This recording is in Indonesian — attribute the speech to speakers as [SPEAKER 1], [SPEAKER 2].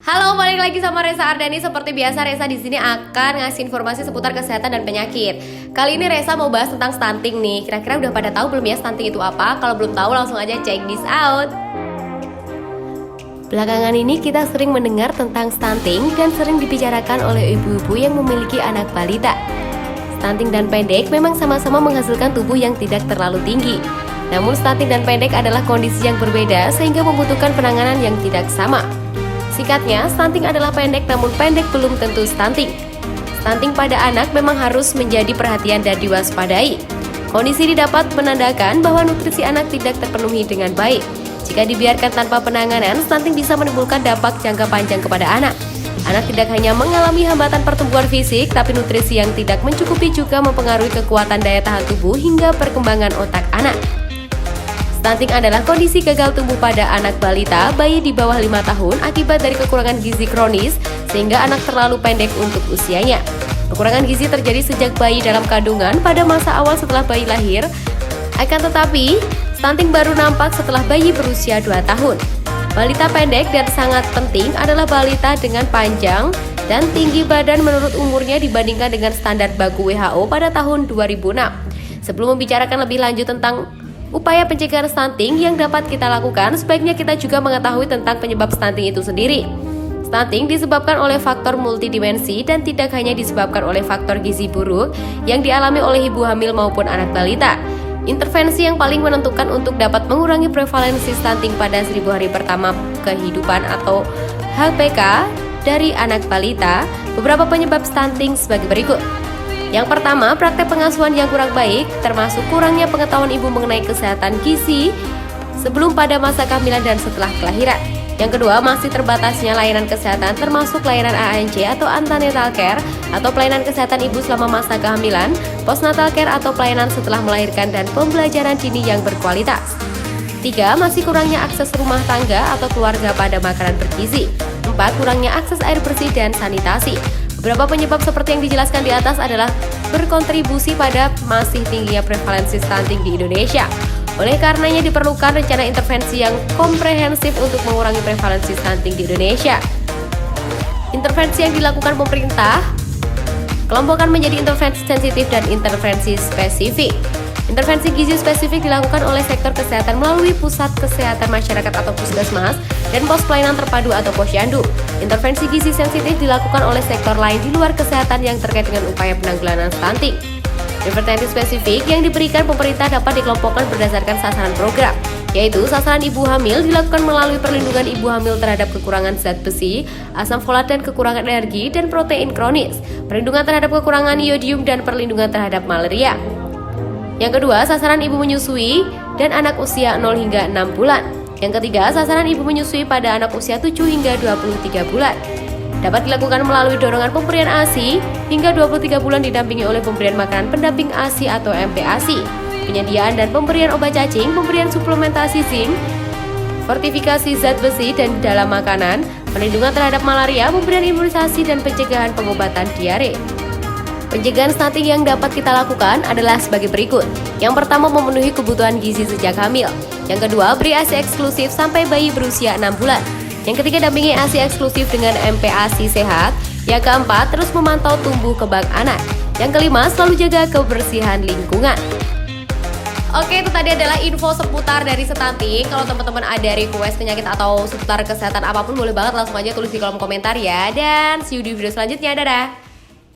[SPEAKER 1] Halo, balik lagi sama Reza Ardani. Seperti biasa, Reza di sini akan ngasih informasi seputar kesehatan dan penyakit. Kali ini Reza mau bahas tentang stunting nih. Kira-kira udah pada tahu belum ya stunting itu apa? Kalau belum tahu langsung aja check this out. Belakangan ini kita sering mendengar tentang stunting dan sering dibicarakan oleh ibu-ibu yang memiliki anak balita. Stunting dan pendek memang sama-sama menghasilkan tubuh yang tidak terlalu tinggi. Namun stunting dan pendek adalah kondisi yang berbeda sehingga membutuhkan penanganan yang tidak sama. Singkatnya, stunting adalah pendek namun pendek belum tentu stunting. Stunting pada anak memang harus menjadi perhatian dan diwaspadai. Kondisi ini dapat menandakan bahwa nutrisi anak tidak terpenuhi dengan baik. Jika dibiarkan tanpa penanganan, stunting bisa menimbulkan dampak jangka panjang kepada anak. Anak tidak hanya mengalami hambatan pertumbuhan fisik, tapi nutrisi yang tidak mencukupi juga mempengaruhi kekuatan daya tahan tubuh hingga perkembangan otak anak. Stunting adalah kondisi gagal tumbuh pada anak balita, bayi di bawah 5 tahun akibat dari kekurangan gizi kronis sehingga anak terlalu pendek untuk usianya. Kekurangan gizi terjadi sejak bayi dalam kandungan pada masa awal setelah bayi lahir. Akan tetapi, stunting baru nampak setelah bayi berusia 2 tahun. Balita pendek dan sangat penting adalah balita dengan panjang dan tinggi badan menurut umurnya dibandingkan dengan standar baku WHO pada tahun 2006. Sebelum membicarakan lebih lanjut tentang upaya pencegahan stunting yang dapat kita lakukan, sebaiknya kita juga mengetahui tentang penyebab stunting itu sendiri. Stunting disebabkan oleh faktor multidimensi dan tidak hanya disebabkan oleh faktor gizi buruk yang dialami oleh ibu hamil maupun anak balita. Intervensi yang paling menentukan untuk dapat mengurangi prevalensi stunting pada 1000 hari pertama kehidupan atau HPK dari anak balita, beberapa penyebab stunting sebagai berikut. Yang pertama, praktek pengasuhan yang kurang baik, termasuk kurangnya pengetahuan ibu mengenai kesehatan gizi sebelum pada masa kehamilan dan setelah kelahiran. Yang kedua, masih terbatasnya layanan kesehatan termasuk layanan ANC atau antenatal care atau pelayanan kesehatan ibu selama masa kehamilan, postnatal care atau pelayanan setelah melahirkan dan pembelajaran dini yang berkualitas. 3. Masih kurangnya akses rumah tangga atau keluarga pada makanan bergizi. 4. Kurangnya akses air bersih dan sanitasi. Beberapa penyebab seperti yang dijelaskan di atas adalah berkontribusi pada masih tingginya prevalensi stunting di Indonesia. Oleh karenanya diperlukan rencana intervensi yang komprehensif untuk mengurangi prevalensi stunting di Indonesia. Intervensi yang dilakukan pemerintah kelompokkan menjadi intervensi sensitif dan intervensi spesifik. Intervensi gizi spesifik dilakukan oleh sektor kesehatan melalui pusat kesehatan masyarakat atau puskesmas dan pos pelayanan terpadu atau posyandu. Intervensi gizi sensitif dilakukan oleh sektor lain di luar kesehatan yang terkait dengan upaya penanggulangan stunting. Intervensi spesifik yang diberikan pemerintah dapat dikelompokkan berdasarkan sasaran program, yaitu sasaran ibu hamil dilakukan melalui perlindungan ibu hamil terhadap kekurangan zat besi, asam folat dan kekurangan energi dan protein kronis, perlindungan terhadap kekurangan iodium dan perlindungan terhadap malaria. Yang kedua, sasaran ibu menyusui dan anak usia 0 hingga 6 bulan. Yang ketiga, sasaran ibu menyusui pada anak usia 7 hingga 23 bulan. Dapat dilakukan melalui dorongan pemberian ASI hingga 23 bulan didampingi oleh pemberian makanan pendamping ASI atau MPASI, penyediaan dan pemberian obat cacing, pemberian suplementasi zinc, fortifikasi zat besi dan dalam makanan, perlindungan terhadap malaria, pemberian imunisasi dan pencegahan pengobatan diare. Pencegahan stunting yang dapat kita lakukan adalah sebagai berikut. Yang pertama, memenuhi kebutuhan gizi sejak hamil. Yang kedua, beri ASI eksklusif sampai bayi berusia 6 bulan. Yang ketiga, dampingi ASI eksklusif dengan MPASI sehat. Yang keempat, terus memantau tumbuh kembang anak. Yang kelima, selalu jaga kebersihan lingkungan. Oke, itu tadi adalah info seputar dari stunting. Kalau teman-teman ada request penyakit atau seputar kesehatan apapun, boleh banget langsung aja tulis di kolom komentar ya. Dan see you di video selanjutnya, dadah!